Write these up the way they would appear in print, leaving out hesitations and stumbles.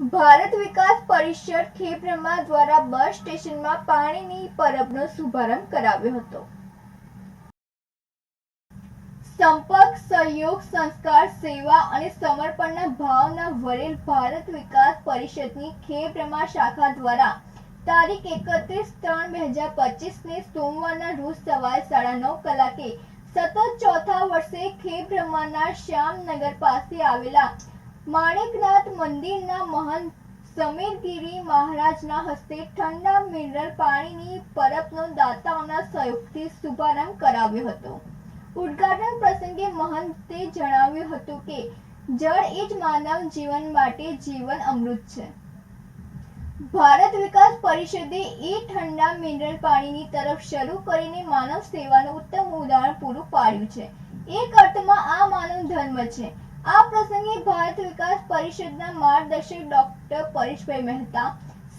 ભારત વિકાસ પરિષદ ખેબ્રહ્મા દ્વારા બસ સ્ટેશનમાં પાણીની પરબનો શુભારંભ કરાવ્યો હતો। સંપર્ક, સહયોગ, સંસ્કાર, સેવા અને સમર્પણના ભાવના વરેલ ભારત વિકાસ પરિષદની ખેબ્રહ્મા શાખા દ્વારા તારીખ 31/3/2025 સોમવારના રોજ સવારે 9:30 કલાકે સતત ચોથા વર્ષે ખેબ્રહ્માના શ્યામનગર પાસે આવેલા માણેકનાથ મંદિરના મહંત સમીરગીરી મહારાજના હસ્તે ઠંડા મિનરલ પાણીની પરબનો દાતાઓના સહયોગથી શુભારંભ કરાવ્યો હતો। ઉદ્ઘાટન પ્રસંગે મહંતે જણાવ્યું હતું કે જળ એ જ માનવ જીવન માટે જીવન અમૃત છે। ભારત વિકાસ પરિષદે એ ઠંડા મિનરલ પાણીની તરફ શરૂ કરીને માનવ સેવાનું ઉત્તમ ઉદાહરણ પૂરું પાડ્યું છે। એક અર્થમાં આ માનવ ધર્મ છે। આ પ્રસંગે ભારત વિકાસ પરિષદના માર્ગદર્શક ડોક્ટર પરેશભાઈ મહેતા,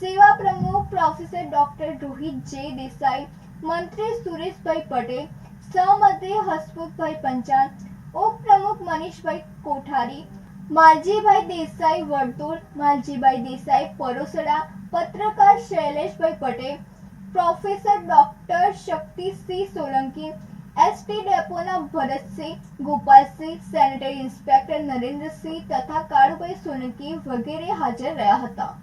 સેવા પ્રમુખ પ્રોફેસર ડોક્ટર રોહિત જે દેસાઈ, મંત્રી સુરેશભાઈ પટેલ, સહમંત્રી હસમુખભાઈ પંચાલ, ઉપપ્રમુખ મનીષભાઈ કોઠારી, માલજીભાઈ દેસાઈ વર્તુળ, માલજીભાઈ દેસાઈ પરોસડા, પત્રકાર Shaileshbhai Patel, professor doctor Shaktisinh Solanki, ST ડેપોના ભરતસિંહ, ગોપાલસિંહ, સેનેટરી ઇન્સ્પેક્ટર નરેન્દ્રસિંહ તથા કાળુભાઈ સોલંકી વગેરે હાજર રહ્યા હતા।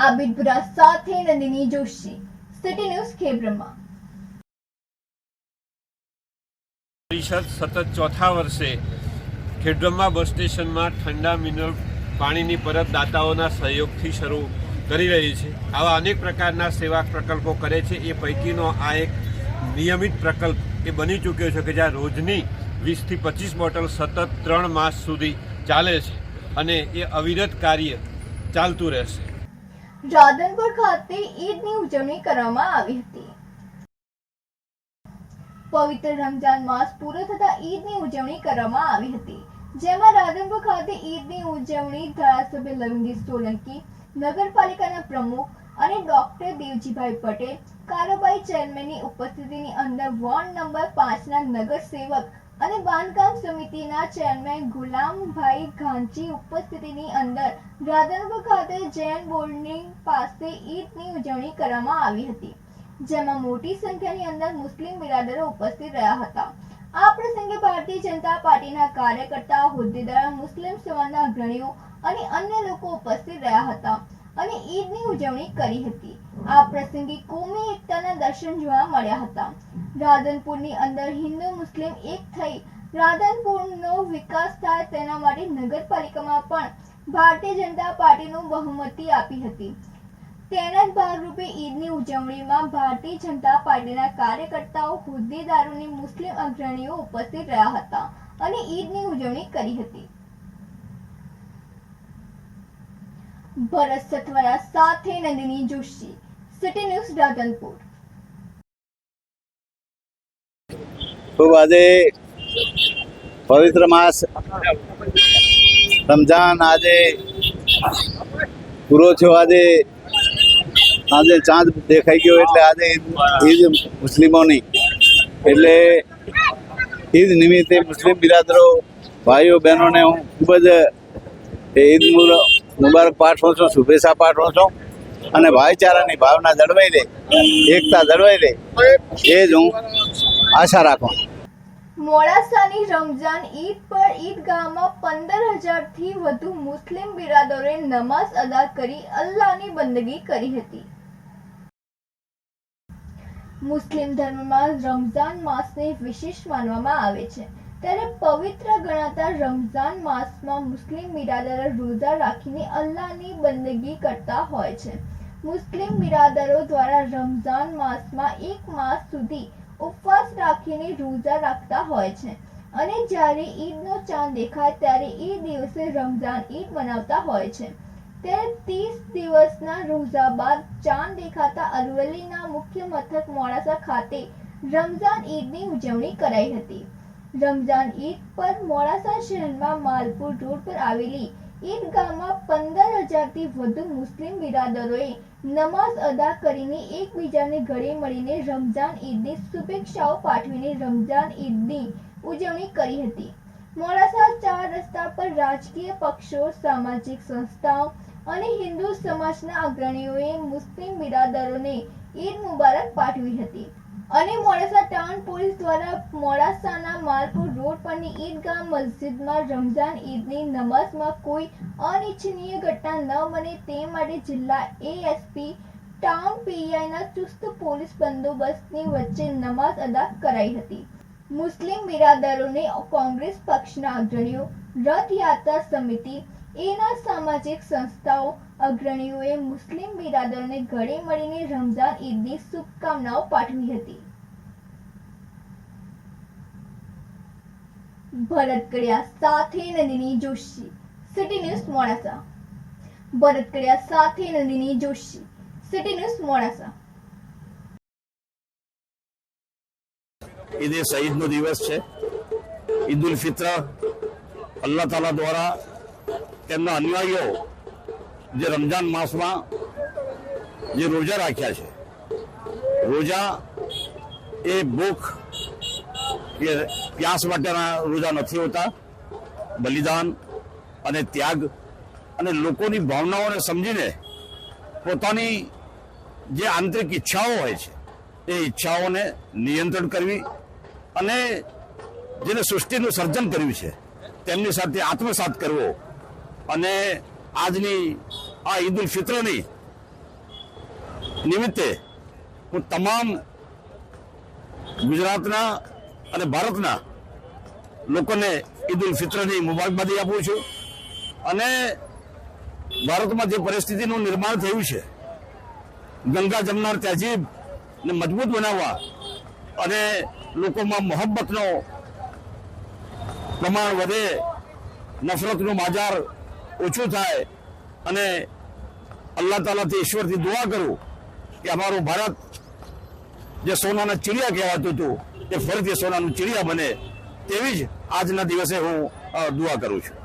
આબિદ ભુરા સાથે નંદિની જોશી, સિટી ન્યૂઝ ખેબ્રહ્મા। પરિષદ સતત ચોથા વર્ષે ખેબ્રહ્મા બસ સ્ટેશનમાં ઠંડા મિનરલ પાણીની પરબ દાતાઓના સહયોગથી શરૂ કરી રહી છે। આવા અનેક પ્રકારના સેવા પ્રકલ્પો કરે છે। એ પૈકીનો આ એક નિયમિત પ્રકલ્પ એ બની ચૂક્યો છે કે જ્યાં રોજની 20 થી 25 બોટલ સતત 3 માસ સુધી ચાલે છે અને એ અવિરત કાર્ય ચાલતું રહેશે। રાધનપુર ખાતે ઈદની ઉજવણી કરવામાં આવી હતી। પવિત્ર રમજાન માસ પૂરો થતા ઈદની ઉજવણી કરવામાં આવી હતી, જેમાં રાધનપુર ખાતે ઈદની ઉજવણી ધારાસભ્ય લવિંગજી સોલંકી, નગરપાલિકાના પ્રમુખ અને ડોક્ટર દેવજીભાઈ પટેલ, કારોબારી ચેરમેનની ઉપસ્થિતિની અંદર વોર્ડ નંબર 5ના નગરસેવક અને બાંધકામ સમિતિના ચેરમેન ગુલામભાઈ ઘાંચી ઉપસ્થિતિની અંદર રાધનપુર ખાતે જૈન બોર્ડિંગ પાસે ઈદની ઉજવણી કરવામાં આવી હતી, જેમાં મોટી સંખ્યાની અંદર મુસ્લિમ બિરાદરો ઉપસ્થિત રહ્યા હતા। આ પ્રસંગે ભારતીય જનતા પાર્ટીના કાર્યકર્તાઓ, હોદ્દેદારો, મુસ્લિમ સમાજના અગ્રણીઓ અને અન્ય લોકો ઉપસ્થિત રહ્યા હતા અને ઈદની ઉજવણી કરી હતી। આ પ્રસંગે કોમી એકતાના દર્શન જોવા મળ્યા હતા। રાધનપુરની અંદર હિન્દુ મુસ્લિમ એક થઈ રાધનપુરનો વિકાસ થાય તેના માટે નગરપાલિકામાં પણ ભારતીય જનતા પાર્ટીનું બહુમતી આપી હતી। તેના જ ભાગરૂપે ઈદની ઉજવણીમાં ભારતીય જનતા પાર્ટીના કાર્યકર્તાઓ, હોદ્દેદારોની મુસ્લિમ અગ્રણીઓ ઉપસ્થિત રહ્યા હતા અને ઈદની ઉજવણી કરી હતી। ભરત સથવરા સાથે નંદિની જોશી, સિટી ન્યૂઝ રાધનપુર। ખૂબ આજે પવિત્ર માસ રમજાન આજે પૂરો થયો। આજે ચાંદ દેખાઈ ગયો એટલે આજે ઈદ મુસ્લિમોની, એટલે ઈદ નિમિત્તે મુસ્લિમ બિરાદરો, ભાઈઓ બહેનોને હું ખૂબ જ ઈદ મુબારક પાઠવું છું, શુભેચ્છા પાઠવું છું અને ભાઈચારાની ભાવના જળવાઈ રહે, એકતા જળવાઈ રહે એ જ હું આશા રાખું। મોડાસાની રમજાન ઈદ પર ઈદગાહમાં 15,000થી વધુ મુસ્લિમ બિરાદરોએ નમાઝ અદા કરી અલ્લાહની બંદગી કરી હતી। મુસ્લિમ ધર્મમાં રમઝાન માસને વિશેષ માનવામાં આવે છે, ત્યારે પવિત્ર ગણાતા રમઝાન માસમાં મુસ્લિમ બિરાદરો રોઝા રાખીને અલ્લાહની બંદગી કરતા હોય છે। મુસ્લિમ બિરાદરો દ્વારા રમઝાન માસમાં 1 માસ સુધી ઉપવાસ રાખીને રોઝા રાખતા હોય છે અને જ્યારે ઈદનો ચાંદ દેખાય ત્યારે એ દિવસે રમઝાન ઈદ મનાવતા હોય છે। ત્યારે 30 દિવસના રોઝા બાદ ચાંદ દેખાતા અરવલ્લીના મુખ્ય મથક મોડાસા ખાતે રમઝાન ઈદની ઉજવણી કરાઈ હતી। રમઝાન ઈદ પર મોડાસા શહેરમાં માલપુર રોડ પર આવેલી ઈદગાહમાં 15,000થી વધુ મુસ્લિમ બિરાદરોએ નમાઝ અદા કરીને એકબીજાને ગળે મળીને રમઝાન ઈદની શુભેચ્છાઓ પાઠવીને રમઝાન ઈદની ઉજવણી કરી હતી। મોડાસા 4 રસ્તા પર રાજકીય પક્ષો, સામાજિક સંસ્થાઓ અને હિન્દુ સમાજના અગ્રણીઓએ મુસ્લિમ બિરાદરોને ઈદ મુબારક પાઠવી હતી અને મોડાસા ટાઉન પોલીસ દ્વારા મોડાસાના માલપુર રોડ પરની ઈદગાહ મસ્જિદમાં રમઝાન ઈદની નમાઝમાં કોઈ અનિચ્છનીય ઘટના ન બને તે માટે જિલ્લા એએસપી ટાઉન પીઆઈના ચુસ્ત પોલીસ બંદોબસ્તની વચ્ચે નમાઝ અદા કરાઈ હતી. મુસ્લિમ બિરાદરોને કોંગ્રેસ પક્ષના અગ્રણીઓ, રથયાત્રા સમિતિ, એના સામાજિક સંસ્થાઓ અગ્રણીઓએ મુસ્લિમ બિરાદરોને ગળે મળીને રમઝાન ઈદની શુભકામનાઓ પાઠવી હતી. ભરત કડિયા સાથે નંદિની જોશી, સિટી ન્યૂઝ મોડાસા. ભરત કડિયા સાથે નંદિની જોશી, સિટી ન્યૂઝ મોડાસા. ઈદ એ શહીદનો દિવસ છે. ઈદ ઉલ ફિત્ર અલ્લાહ તાલા દ્વારા તેમના અનુયાયીઓ જે રમજાન માસમાં જે રોજા રાખ્યા છે, રોજા એ ભૂખ કે પ્યાસ માટેના રોજા નથી હોતા. બલિદાન અને ત્યાગ અને લોકોની ભાવનાઓને સમજીને પોતાની જે આંતરિક ઈચ્છાઓ હોય છે એ ઈચ્છાઓને નિયંત્રણ કરવી અને જેને સૃષ્ટિનું સર્જન કર્યું છે તેમની સાથે આત્મસાત કરવો અને આજની આ ઈદ ઉલ ફિત્રની નિમિત્તે હું તમામ ગુજરાતના અને ભારતના લોકોને ઈદ ઉલ ફિત્રની મુબારકબાદી આપું છું. અને ભારતમાં જે પરિસ્થિતિનું નિર્માણ થયું છે, ગંગા જમનાર તહેજીબને મજબૂત બનાવવા અને લોકોમાં મોહબ્બતનો પ્રમાણ વધે, નફરતનું બાજાર ઓછું થાય અને અલ્લાહ તાલાથી, ઈશ્વરથી દુઆ કરું કે અમારું ભારત જે સોનાના ચીડિયા કહેવાતું હતું એ ફરીથી સોનાનું ચીડિયા બને, તેવી જ આજના દિવસે હું દુઆ કરું છું.